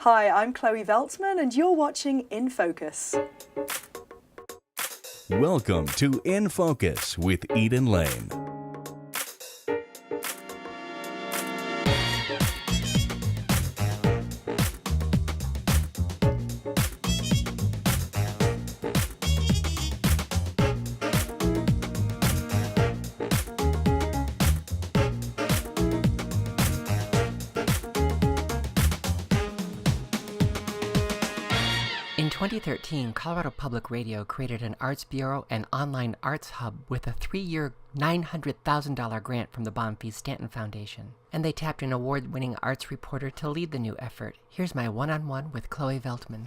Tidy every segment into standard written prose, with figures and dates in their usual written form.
Hi, I'm Chloe Veltman and you're watching In Focus. Welcome to In Focus with Eden Lane. In 2013, Colorado Public Radio created an arts bureau and online arts hub with a 3-year, $900,000 grant from the Bonfils Stanton Foundation. And they tapped an award-winning arts reporter to lead the new effort. Here's my one-on-one with Chloe Veltman.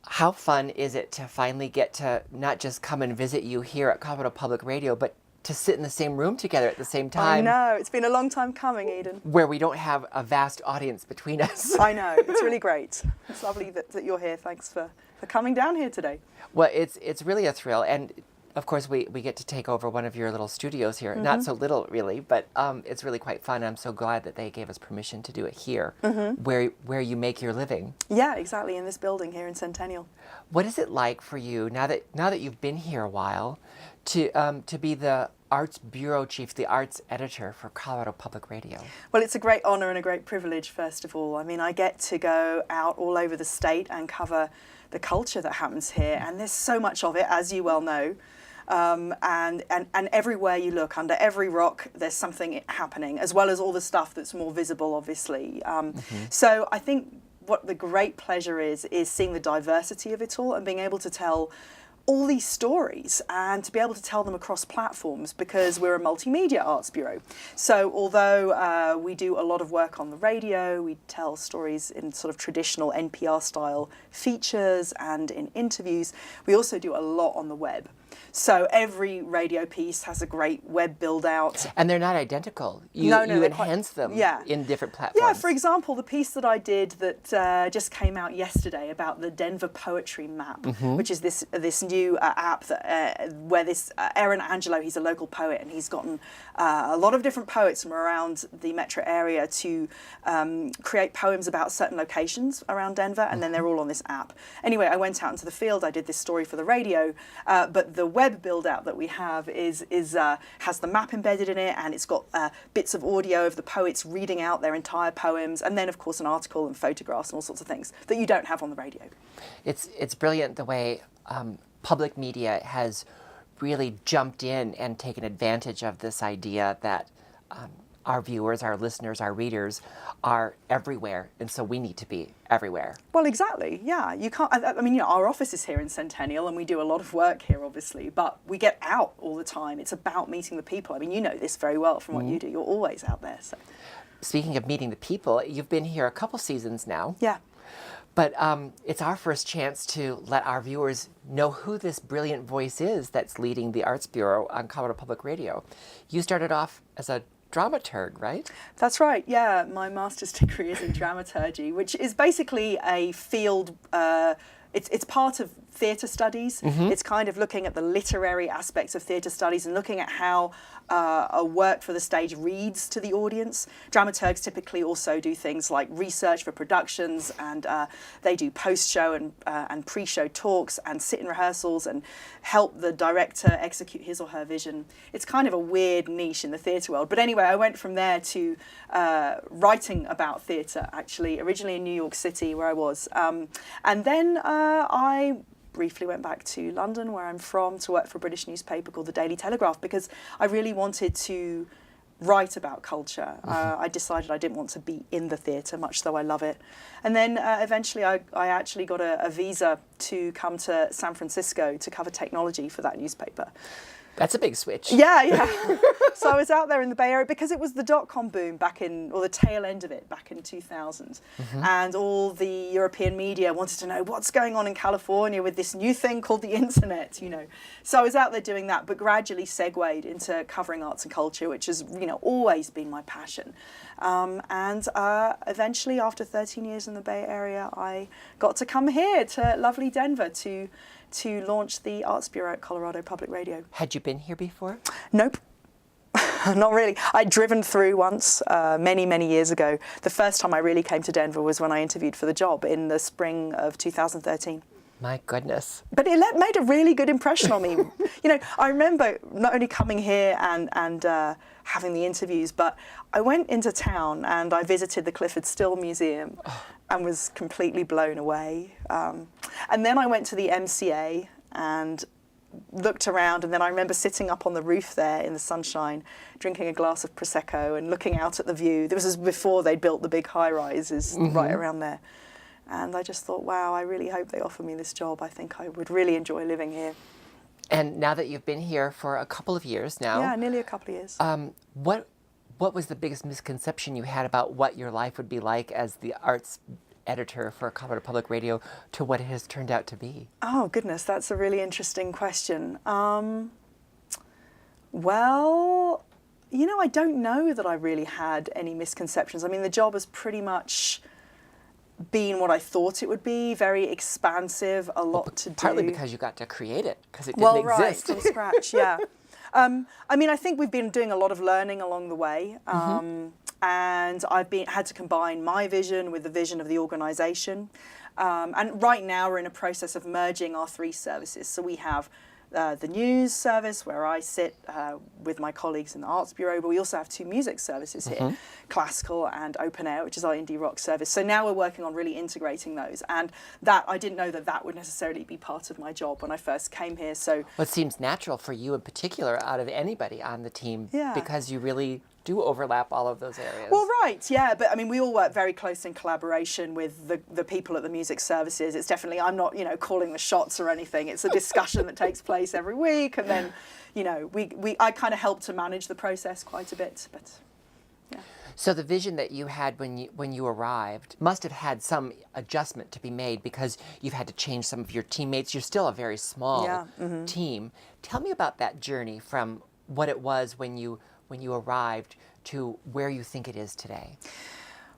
How fun is it to finally get to not just come and visit you here at Colorado Public Radio, but to sit in the same room together at the same time? I know, it's been a long time coming, Eden. Where we don't have a vast audience between us. I know, it's really great. It's lovely that you're here. Thanks for coming down here today. Well, it's really a thrill, and of course we get to take over one of your little studios here. Mm-hmm. Not so little, really, but it's really quite fun. I'm so glad that they gave us permission to do it here, mm-hmm. where you make your living. Yeah, exactly, in this building here in Centennial. What is it like for you, now that you've been here a while, to be the Arts Bureau Chief, the Arts Editor for Colorado Public Radio? Well, it's a great honor and a great privilege, first of all. I mean, I get to go out all over the state and cover the culture that happens here, and there's so much of it, as you well know. And everywhere you look, under every rock, there's something happening, as well as all the stuff that's more visible, obviously. Mm-hmm. So I think what the great pleasure is seeing the diversity of it all and being able to tell all these stories and to be able to tell them across platforms, because we're a multimedia arts bureau. So although we do a lot of work on the radio, we tell stories in sort of traditional NPR style features and in interviews, we also do a lot on the web. So every radio piece has a great web build out. And they're not identical. You enhance them in different platforms. Yeah, for example, the piece that I did that just came out yesterday about the Denver Poetry Map, mm-hmm. which is this new app that where this Aaron Angelo, he's a local poet, and he's gotten a lot of different poets from around the metro area to create poems about certain locations around Denver, and mm-hmm. then they're all on this app. Anyway, I went out into the field, I did this story for the radio, but the web build out that we have has the map embedded in it, and it's got bits of audio of the poets reading out their entire poems, and then of course an article and photographs and all sorts of things that you don't have on the radio. It's brilliant the way public media has really jumped in and taken advantage of this idea that our viewers, our listeners, our readers are everywhere, and so we need to be everywhere. Well, exactly, yeah. You can't, I mean, our office is here in Centennial, and we do a lot of work here, obviously, but we get out all the time. It's about meeting the people. I mean, you know this very well from what mm-hmm. you do. You're always out there. So. Speaking of meeting the people, you've been here a couple seasons now. Yeah. But it's our first chance to let our viewers know who this brilliant voice is that's leading the Arts Bureau on Colorado Public Radio. You started off as a dramaturg, right? That's right, yeah. My master's degree is in dramaturgy, which is basically a field, it's part of theatre studies. Mm-hmm. It's kind of looking at the literary aspects of theatre studies and looking at how a work for the stage reads to the audience. Dramaturgs typically also do things like research for productions, and they do post-show and pre-show talks and sit-in rehearsals and help the director execute his or her vision. It's kind of a weird niche in the theatre world. But anyway, I went from there to writing about theatre, actually, originally in New York City, where I was. And then I briefly went back to London, where I'm from, to work for a British newspaper called the Daily Telegraph, because I really wanted to write about culture. I decided I didn't want to be in the theatre, much though I love it. And then eventually I actually got a visa to come to San Francisco to cover technology for that newspaper. That's a big switch. Yeah. So I was out there in the Bay Area because it was the dot-com boom or the tail end of it back in 2000. Mm-hmm. And all the European media wanted to know what's going on in California with this new thing called the internet, So I was out there doing that, but gradually segued into covering arts and culture, which has, always been my passion. And eventually, after 13 years in the Bay Area, I got to come here to lovely Denver to launch the Arts Bureau at Colorado Public Radio. Had you been here before? Nope. Not really. I'd driven through once, many, many years ago. The first time I really came to Denver was when I interviewed for the job in the spring of 2013. My goodness. But it made a really good impression on me. I remember not only coming here and having the interviews, but I went into town and I visited the Clifford Still Museum and was completely blown away. And then I went to the MCA and looked around, and then I remember sitting up on the roof there in the sunshine, drinking a glass of Prosecco and looking out at the view. This was before they'd built the big high-rises right around there. And I just thought, wow, I really hope they offer me this job. I think I would really enjoy living here. And now that you've been here for a couple of years now. Yeah, nearly a couple of years. What was the biggest misconception you had about what your life would be like as the arts editor for Colorado Public Radio to what it has turned out to be? Oh, goodness, that's a really interesting question. Well, I don't know that I really had any misconceptions. I mean, the job has pretty much been what I thought it would be, very expansive, a lot to do. Partly because you got to create it, because it didn't exist. Right, from scratch, yeah. I mean, I think we've been doing a lot of learning along the way. And I've had to combine my vision with the vision of the organisation. And right now we're in a process of merging our three services. So we have the news service, where I sit with my colleagues in the Arts Bureau, but we also have two music services here, classical and open air, which is our indie rock service. So now we're working on really integrating those. And that, I didn't know that would necessarily be part of my job when I first came here. So well, it seems natural for you in particular out of anybody on the team, because you really do overlap all of those areas. Well, right, yeah, but I mean, we all work very close in collaboration with the people at the music services. It's definitely, I'm not, calling the shots or anything. It's a discussion that takes place every week, and then, I kind of help to manage the process quite a bit, but yeah. So the vision that you had when you arrived must have had some adjustment to be made, because you've had to change some of your teammates. You're still a very small team. Tell me about that journey from what it was when you arrived to where you think it is today.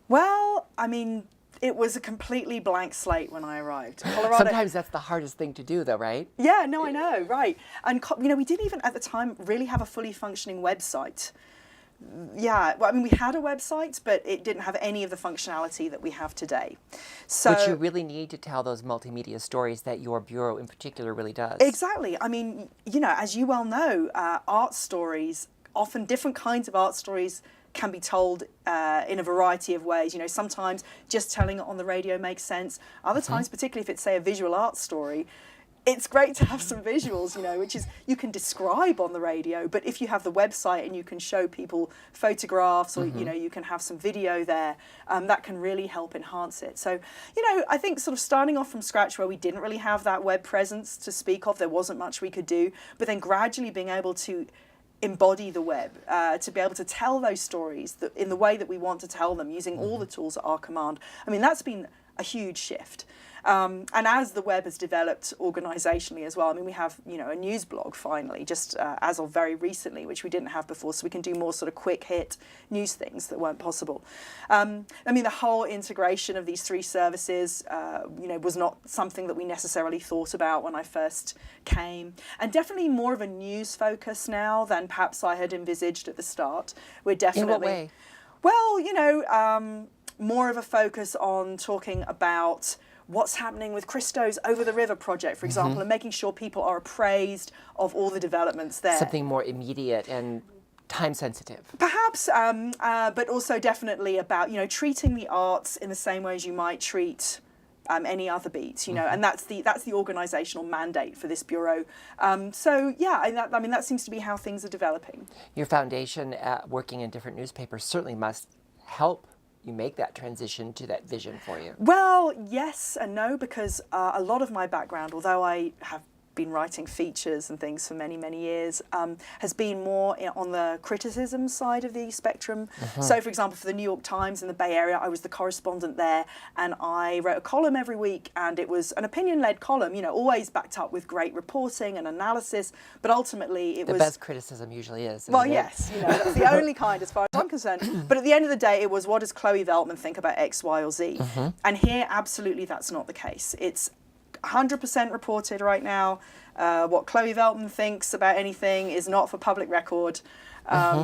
Well, I mean, it was a completely blank slate when I arrived. Colorado. Sometimes that's the hardest thing to do, though, right? Yeah, no, I know, right. And, we didn't even at the time really have a fully functioning website. Yeah, well, I mean, we had a website, but it didn't have any of the functionality that we have today. So, which you really need to tell those multimedia stories that your bureau in particular really does. Exactly. I mean, as you well know, art stories, often different kinds of art stories, can be told in a variety of ways. Sometimes just telling it on the radio makes sense. Other times, particularly if it's, say, a visual art story, it's great to have some visuals, which is you can describe on the radio, but if you have the website and you can show people photographs or, you can have some video there, that can really help enhance it. So, I think sort of starting off from scratch where we didn't really have that web presence to speak of, there wasn't much we could do, but then gradually being able to embody the web, to be able to tell those stories in the way that we want to tell them, using all the tools at our command. I mean, that's been a huge shift. And as the web has developed organisationally as well, I mean, we have, a news blog finally, just as of very recently, which we didn't have before, so we can do more sort of quick hit news things that weren't possible. I mean, the whole integration of these three services, was not something that we necessarily thought about when I first came, and definitely more of a news focus now than perhaps I had envisaged at the start. We're definitely... In what way? Well, more of a focus on talking about what's happening with Christo's Over the River project, for example, and making sure people are appraised of all the developments there. Something more immediate and time sensitive. Perhaps, but also definitely about, treating the arts in the same way as you might treat any other beat, and that's the organisational mandate for this bureau. So yeah, I mean that seems to be how things are developing. Your foundation, working in different newspapers, certainly must help you make that transition to that vision for you. Well, yes and no, because a lot of my background, although I have been writing features and things for many, many years, has been more on the criticism side of the spectrum. So, for example, for the New York Times in the Bay Area, I was the correspondent there, and I wrote a column every week, and it was an opinion-led column, always backed up with great reporting and analysis, but ultimately it was... The best criticism usually is, well, yes, that's the only kind as far as I'm concerned. But at the end of the day, it was, what does Chloe Veltman think about X, Y, or Z? And here, absolutely, that's not the case. It's 100% reported right now. What Chloe Veltman thinks about anything is not for public record.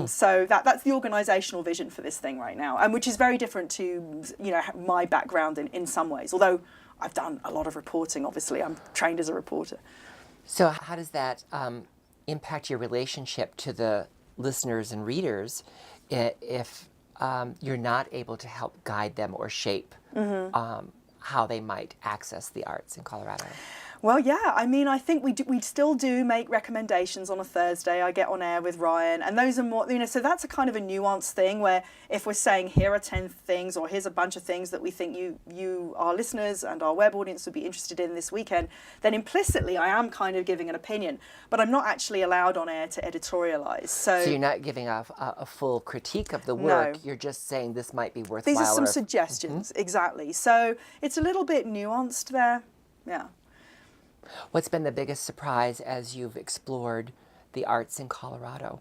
So that's the organisational vision for this thing right now, and which is very different to my background in some ways. Although I've done a lot of reporting, obviously, I'm trained as a reporter. So how does that impact your relationship to the listeners and readers if you're not able to help guide them or shape how they might access the arts in Colorado? Well, yeah, I mean, I think we still do make recommendations on a Thursday. I get on air with Ryan, and those are more, so that's a kind of a nuanced thing where if we're saying here are 10 things or here's a bunch of things that we think you our listeners and our web audience would be interested in this weekend, then implicitly I am kind of giving an opinion, but I'm not actually allowed on air to editorialize. So you're not giving a full critique of the work, No. you're just saying this might be worthwhile. These are some suggestions, exactly. So it's a little bit nuanced there, yeah. What's been the biggest surprise as you've explored the arts in Colorado?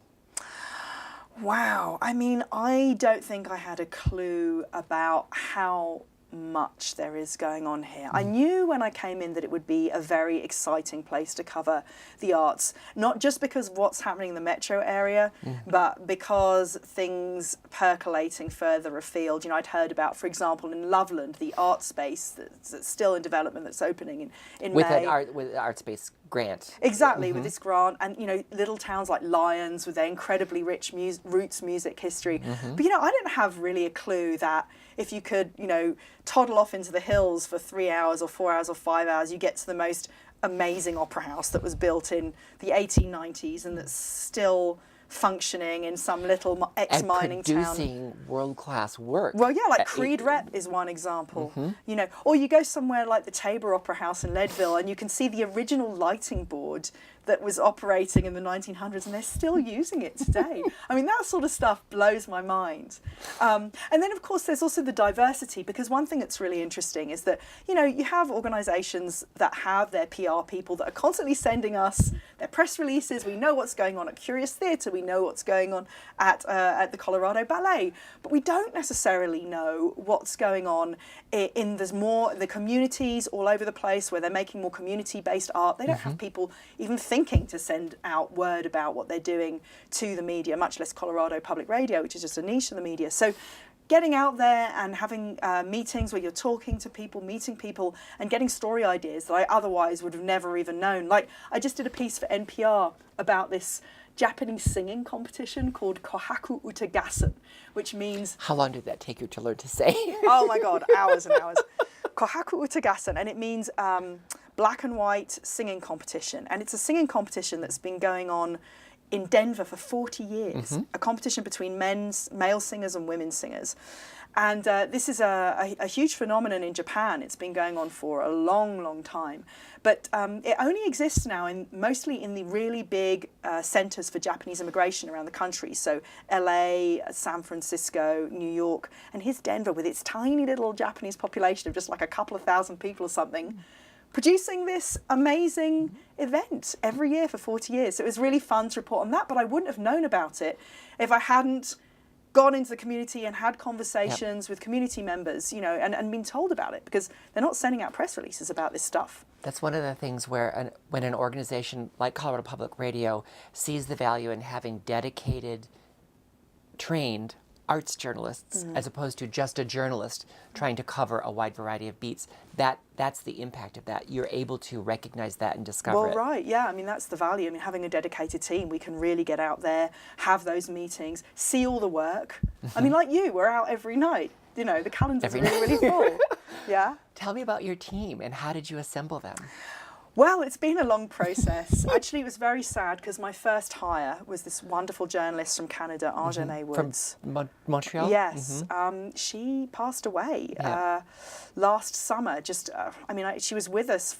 Wow. I mean, I don't think I had a clue about how much there is going on here. I knew when I came in that it would be a very exciting place to cover the arts, not just because of what's happening in the metro area, but because things percolating further afield. I'd heard about, for example, in Loveland, the art space that's still in development that's opening in with May. With an art space grant. Exactly, with this grant, and little towns like Lyons with their incredibly rich roots music history. But I didn't have really a clue that if you could, toddle off into the hills for 3 hours or 4 hours or 5 hours, you get to the most amazing opera house that was built in the 1890s and that's still functioning in some little ex-mining town. And producing world-class work. Well, yeah, like Creed Rep is one example. Or you go somewhere like the Tabor Opera House in Leadville and you can see the original lighting board that was operating in the 1900s, and they're still using it today. I mean, that sort of stuff blows my mind. And then, of course, there's also the diversity, because one thing that's really interesting is that, you have organisations that have their PR people that are constantly sending us their press releases. We know what's going on at Curious Theatre. We know what's going on at the Colorado Ballet. But we don't necessarily know what's going on in the communities all over the place where they're making more community-based art. They don't have people even thinking to send out word about what they're doing to the media, much less Colorado Public Radio, which is just a niche of the media. So getting out there and having meetings where you're talking to people, meeting people, and getting story ideas that I otherwise would have never even known. Like, I just did a piece for NPR about this Japanese singing competition called Kohaku Utagassen, which means... How long did that take you to learn to say? Oh my God, hours and hours. Kohaku Utagassen, and it means black and white singing competition. And it's a singing competition that's been going on in Denver for 40 years, a competition between male singers and women singers. And this is a huge phenomenon in Japan. It's been going on for a long, long time. But it only exists now mostly in the really big centres for Japanese immigration around the country. So LA, San Francisco, New York, and here's Denver with its tiny little Japanese population of just like a couple of thousand people or something, producing this amazing event every year for 40 years. So it was really fun to report on that, but I wouldn't have known about it if I hadn't gone into the community and had conversations with community members, and been told about it, because they're not sending out press releases about this stuff. That's one of the things where when an organization like Colorado Public Radio sees the value in having dedicated, trained arts journalists, as opposed to just a journalist trying to cover a wide variety of beats, that's the impact of that. You're able to recognize that and discover it. Well, right, yeah. I mean, that's the value. I mean, having a dedicated team, we can really get out there, have those meetings, see all the work. I mean, like you, we're out every night. The calendar's really full. Yeah. Tell me about your team and how did you assemble them? Well, it's been a long process. Actually, it was very sad because my first hire was this wonderful journalist from Canada, Arjane Woods. From Montreal? Yes. She passed away last summer. She was with us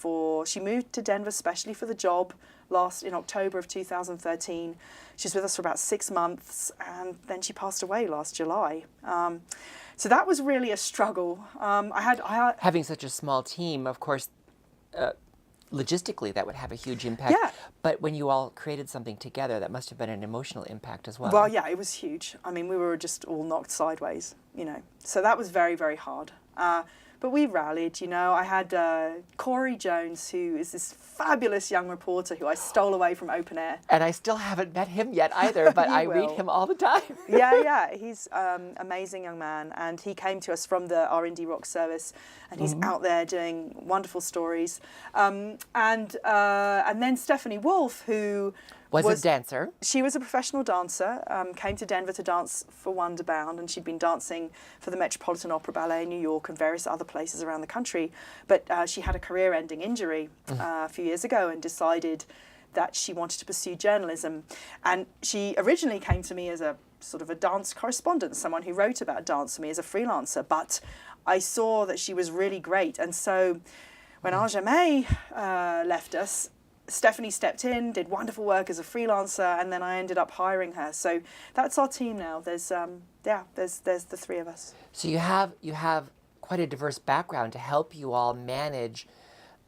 she moved to Denver specially for the job in October of 2013. She was with us for about 6 months, and then she passed away last July. So that was really a struggle. Having such a small team, of course, logistically that would have a huge impact. Yeah. But when you all created something together, that must have been an emotional impact as well. Well, yeah, it was huge. I mean, we were just all knocked sideways, So that was very, very hard. But we rallied, you know. I had Corey Jones, who is this fabulous young reporter who I stole away from Open Air. And I still haven't met him yet either, but I read him all the time. Yeah, he's amazing young man, and he came to us from our indie rock service, and he's out there doing wonderful stories. And then Stephanie Wolf, who was a dancer. She was a professional dancer, came to Denver to dance for Wonderbound, and she'd been dancing for the Metropolitan Opera Ballet in New York and various other places around the country. But she had a career-ending injury a few years ago and decided that she wanted to pursue journalism. And she originally came to me as a sort of a dance correspondent, someone who wrote about dance for me as a freelancer. But I saw that she was really great. And so when Aja May left us, Stephanie stepped in, did wonderful work as a freelancer, and then I ended up hiring her. So that's our team now. There's the three of us. So you have quite a diverse background to help you all manage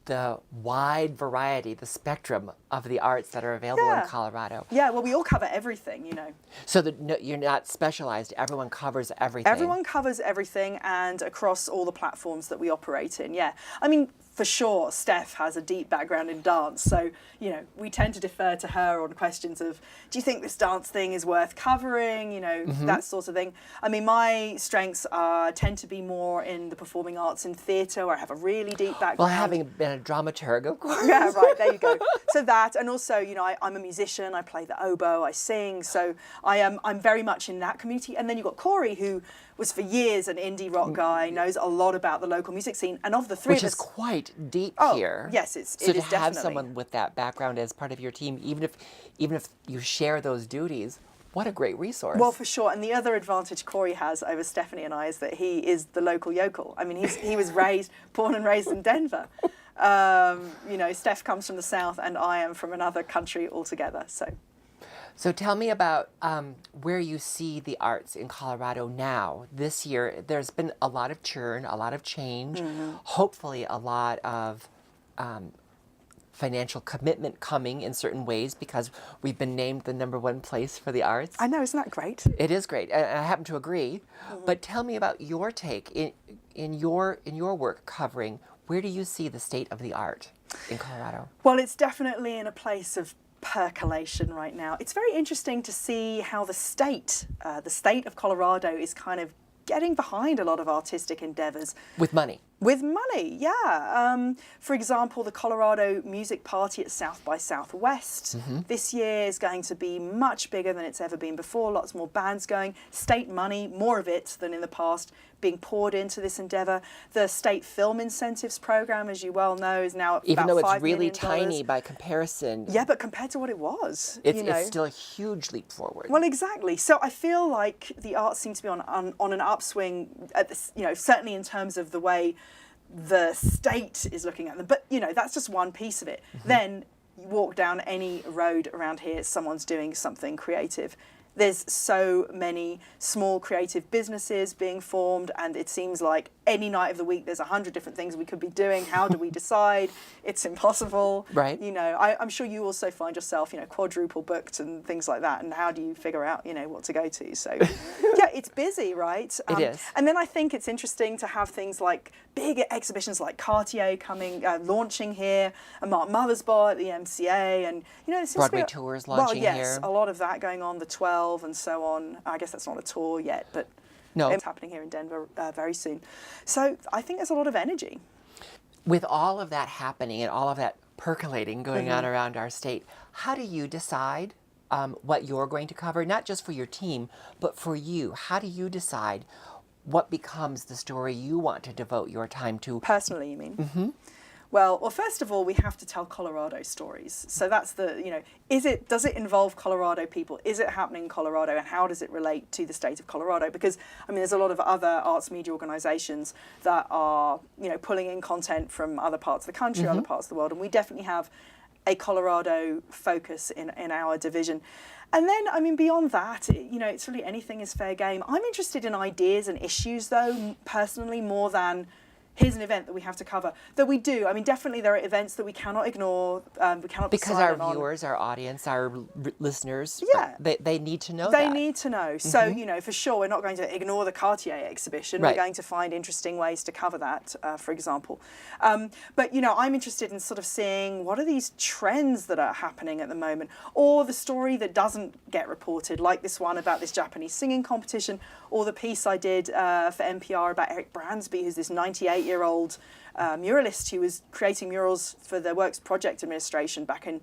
the wide variety, the spectrum of the arts that are available in Colorado. Yeah, well, we all cover everything, you know. So you're not specialized. Everyone covers everything. Everyone covers everything, and across all the platforms that we operate in, yeah. I mean, for sure, Steph has a deep background in dance, so, you know, we tend to defer to her on questions of, do you think this dance thing is worth covering, you know, that sort of thing. I mean, my strengths tend to be more in the performing arts and theatre, where I have a really deep background. Well, having been a dramaturg, of course. Yeah, right, there you go. So that, and also, you know, I'm a musician, I play the oboe, I sing, so I'm very much in that community. And then you've got Corey, who was for years an indie rock guy, knows a lot about the local music scene, and of the three of us... Which is quite deep here. Yes, it is definitely. definitely. So to have someone with that background as part of your team, even if you share those duties, what a great resource. Well, for sure. And the other advantage Corey has over Stephanie and I is that he is the local yokel. I mean, he was born and raised in Denver. You know, Steph comes from the South and I am from another country altogether, So tell me about where you see the arts in Colorado now. This year, there's been a lot of churn, a lot of change, hopefully a lot of financial commitment coming in certain ways, because we've been named the #1 place for the arts. I know, isn't that great? It is great, and I happen to agree. But tell me about your take in your work covering, where do you see the state of the art in Colorado? Well, it's definitely in a place of percolation right now. It's very interesting to see how the state of Colorado is kind of getting behind a lot of artistic endeavors. With money. With money, yeah. For example, the Colorado Music Party at South by Southwest this year is going to be much bigger than it's ever been before. Lots more bands going. State money, more of it than in the past, being poured into this endeavor. The state film incentives program, as you well know, is now even about though it's $5 really million. Tiny by comparison. Yeah, but compared to what it was, it's still a huge leap forward. Well, exactly. So I feel like the arts seem to be on an upswing. At this, you know, certainly in terms of the way the state is looking at them. But you know, that's just one piece of it. Then you walk down any road around here, someone's doing something creative. There's so many small creative businesses being formed, and it seems like any night of the week there's 100 different things we could be doing. How do we decide? It's impossible. Right. You know, I'm sure you also find yourself, you know, quadruple booked and things like that. And how do you figure out, you know, what to go to? So, yeah, it's busy, right? It is. And then I think it's interesting to have things like big exhibitions like Cartier launching here, and Mark Mothersbaugh at the MCA, and you know, it seems Broadway to be, tours launching here. here. A lot of that going on, the 12 and so on. I guess that's not a tour yet, but no, it's happening here in Denver very soon. So I think there's a lot of energy. With all of that happening and all of that percolating going on around our state, how do you decide what you're going to cover, not just for your team, but for you? How do you decide what becomes the story you want to devote your time to? Personally, you mean? Well, first of all, we have to tell Colorado stories. So that's you know, does it involve Colorado people? Is it happening in Colorado, and how does it relate to the state of Colorado? Because, I mean, there's a lot of other arts media organizations that are, you know, pulling in content from other parts of the country, other parts of the world, and we definitely have a Colorado focus in our division. And then, I mean, beyond that, you know, it's really anything is fair game. I'm interested in ideas and issues, though, personally, more than here's an event that we have to cover. That we do. I mean, definitely there are events that we cannot ignore. We cannot be because our silent on. viewers, our audience, our listeners, Yeah. they need to know They that. need to know. So, you know, for sure, we're not going to ignore the Cartier exhibition. Right. We're going to find interesting ways to cover that, for example. But, you know, I'm interested in sort of seeing what are these trends that are happening at the moment, or the story that doesn't get reported, like this one about this Japanese singing competition, or the piece I did for NPR about Eric Bransby, who's this 98-year-old muralist who was creating murals for the Works Project Administration back in,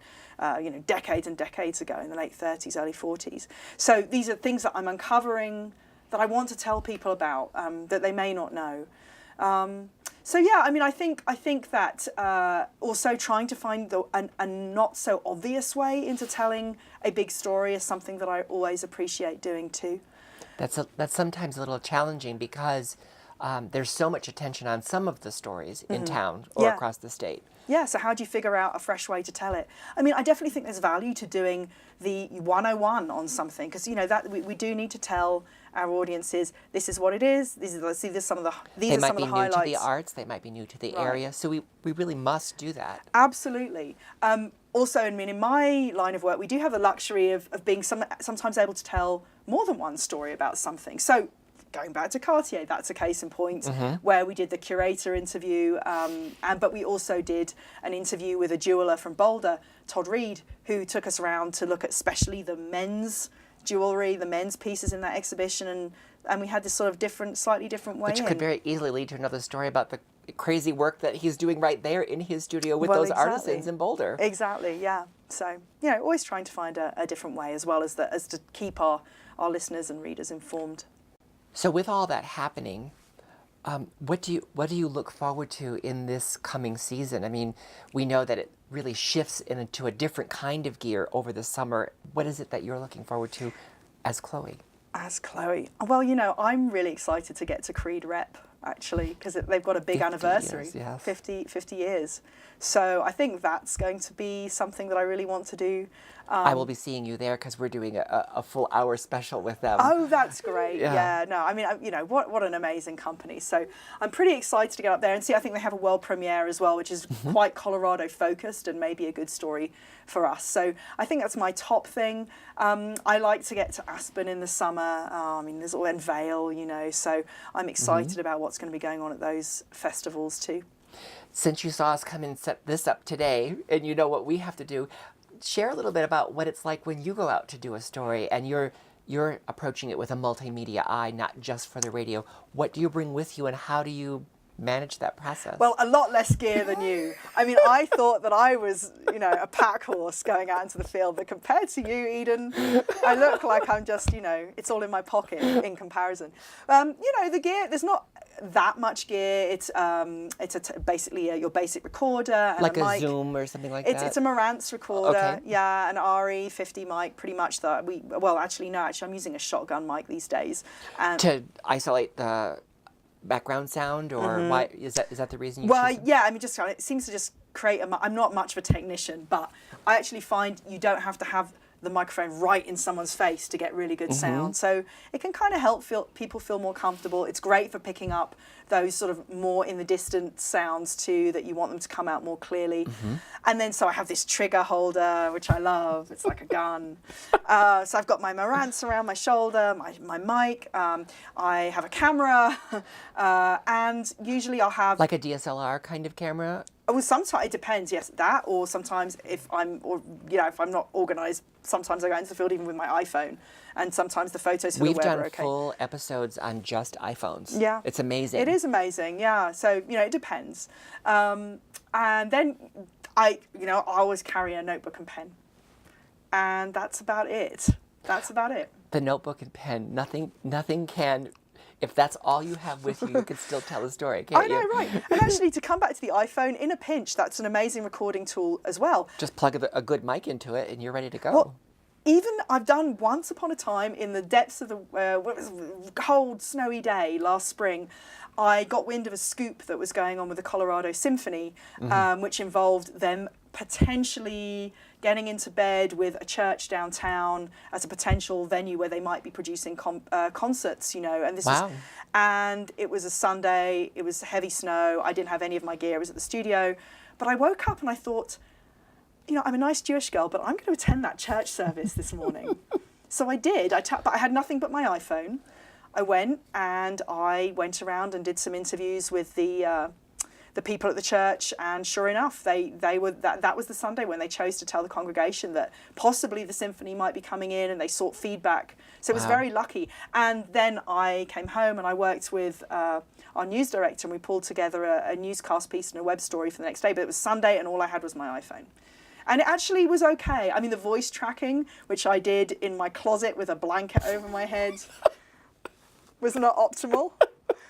you know, decades and decades ago, in the late 30s, early 40s. So these are things that I'm uncovering that I want to tell people about that they may not know. So yeah, I mean, I think that also trying to find a not so obvious way into telling a big story is something that I always appreciate doing too. That's sometimes a little challenging because there's so much attention on some of the stories in town or across the state. Yeah, so how do you figure out a fresh way to tell it? I mean, I definitely think there's value to doing the 101 on something, because, you know, that we do need to tell our audiences, this is what it is, these are some of the highlights. They might be new to the arts, they might be new to the area, so we really must do that. Absolutely. Also, I mean, in my line of work, we do have the luxury of being sometimes able to tell more than one story about something. So, going back to Cartier, that's a case in point where we did the curator interview, but we also did an interview with a jeweler from Boulder, Todd Reed, who took us around to look at especially the men's jewelry, the men's pieces in that exhibition, and we had this sort of slightly different way. Which could very easily lead to another story about the crazy work that he's doing right there in his studio with those artisans in Boulder. Exactly, yeah. So, you know, always trying to find a different way as well as to keep our listeners and readers informed. So with all that happening, what do you look forward to in this coming season? I mean, we know that it really shifts into a different kind of gear over the summer. What is it that you're looking forward to as Chloe? As Chloe? Well, you know, I'm really excited to get to Creed Rep, actually, because they've got a big anniversary, years, yes. 50 years. So I think that's going to be something that I really want to do. I will be seeing you there because we're doing a full hour special with them. Oh, that's great. Yeah. Yeah, no, I mean, you know, what an amazing company. So I'm pretty excited to get up there and see. I think they have a world premiere as well, which is quite Colorado focused and maybe a good story for us. So I think that's my top thing. I like to get to Aspen in the summer. I mean, there's and Vail, you know, so I'm excited about what's going to be going on at those festivals too. Since you saw us come and set this up today, and you know what we have to do, share a little bit about what it's like when you go out to do a story and you're approaching it with a multimedia eye, not just for the radio. What do you bring with you, and how do you manage that process? Well, a lot less gear than you. I mean, I thought that I was, you know, a pack horse going out into the field, but compared to you, Eden, I look like I'm just, you know, it's all in my pocket in comparison. You know, the gear, there's not that much gear. It's basically your basic recorder and like a mic. Zoom or something like that? It's a Marantz recorder, Okay. yeah, an RE50 mic, pretty much. Actually, I'm using a shotgun mic these days. And to isolate the background sound, or why is that the reason you well, choose? yeah, I mean, it seems to just create I'm not much of a technician, but I actually find you don't have to have the microphone right in someone's face to get really good sound. So it can kind of help people feel more comfortable. It's great for picking up those sort of more in the distant sounds too, that you want them to come out more clearly. And then so I have this trigger holder, which I love. It's like a gun. So I've got my Marantz around my shoulder, my mic. I have a camera, and usually I'll have Like a DSLR kind of camera? well, sometimes it depends. Yes, that, or sometimes if I'm not organised, sometimes I go into the field even with my iPhone, and sometimes the photos for We've the web done are okay. full episodes on just iPhones. Yeah, It's amazing. It is amazing. Yeah, so you know it depends, and then I always carry a notebook and pen, and that's about it. That's about it. The notebook and pen, nothing can. If that's all you have with you, you can still tell a story, can't you? I know, right? And actually, to come back to the iPhone, in a pinch, that's an amazing recording tool as well. Just plug a good mic into it, and you're ready to go. Well, even I've done once upon a time in the depths of the cold, snowy day last spring, I got wind of a scoop that was going on with the Colorado Symphony, which involved them potentially getting into bed with a church downtown as a potential venue where they might be producing concerts, you know, and this Wow. was, and it was a Sunday, it was heavy snow, I didn't have any of my gear, I was at the studio, but I woke up and I thought, you know, I'm a nice Jewish girl, but I'm going to attend that church service this morning. So I did, but I had nothing but my iPhone. I went around and did some interviews with the people at the church, and sure enough, they were that was the Sunday when they chose to tell the congregation that possibly the symphony might be coming in, and they sought feedback. So it was very lucky. And then I came home and I worked with our news director, and we pulled together a newscast piece and a web story for the next day. But it was Sunday, and all I had was my iPhone. And it actually was okay. I mean, the voice tracking, which I did in my closet with a blanket over my head, was not optimal.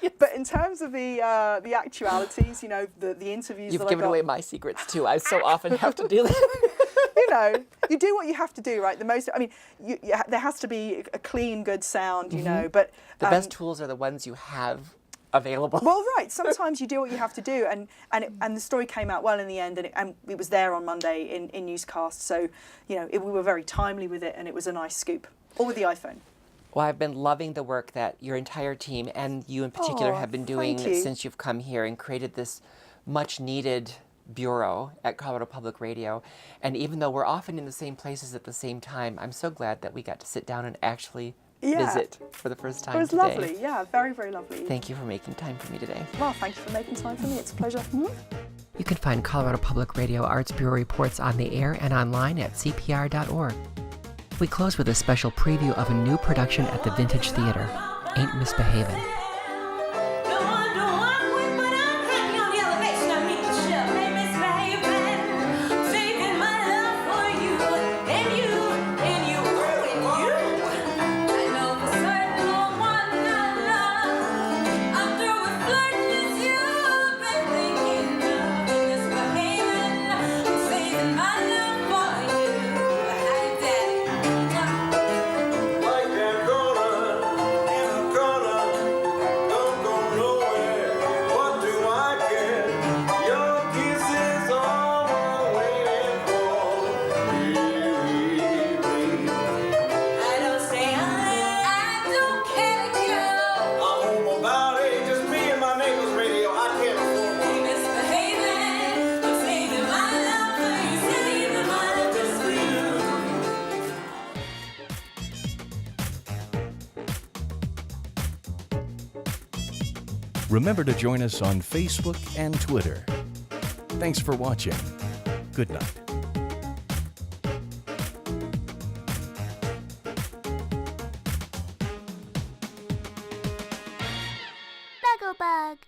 Yes. But in terms of the actualities, you know, the interviews. You've given away my secrets too. I so often have to do that. You know, you do what you have to do, right? There has to be a clean, good sound, you know. But the best tools are the ones you have available. Well, right. Sometimes you do what you have to do, and the story came out well in the end, and it was there on Monday in newscast. So, you know, we were very timely with it, and it was a nice scoop. All with the iPhone. Well, I've been loving the work that your entire team and you in particular have been doing since you've come here and created this much needed bureau at Colorado Public Radio. And even though we're often in the same places at the same time, I'm so glad that we got to sit down and actually visit for the first time today. It was lovely. Yeah, very, very lovely. Thank you for making time for me today. Well, thank you for making time for me. It's a pleasure. You can find Colorado Public Radio Arts Bureau reports on the air and online at CPR.org. We close with a special preview of a new production at the Vintage Theater, Ain't Misbehavin'. Remember to join us on Facebook and Twitter. Thanks for watching. Good night. Bug.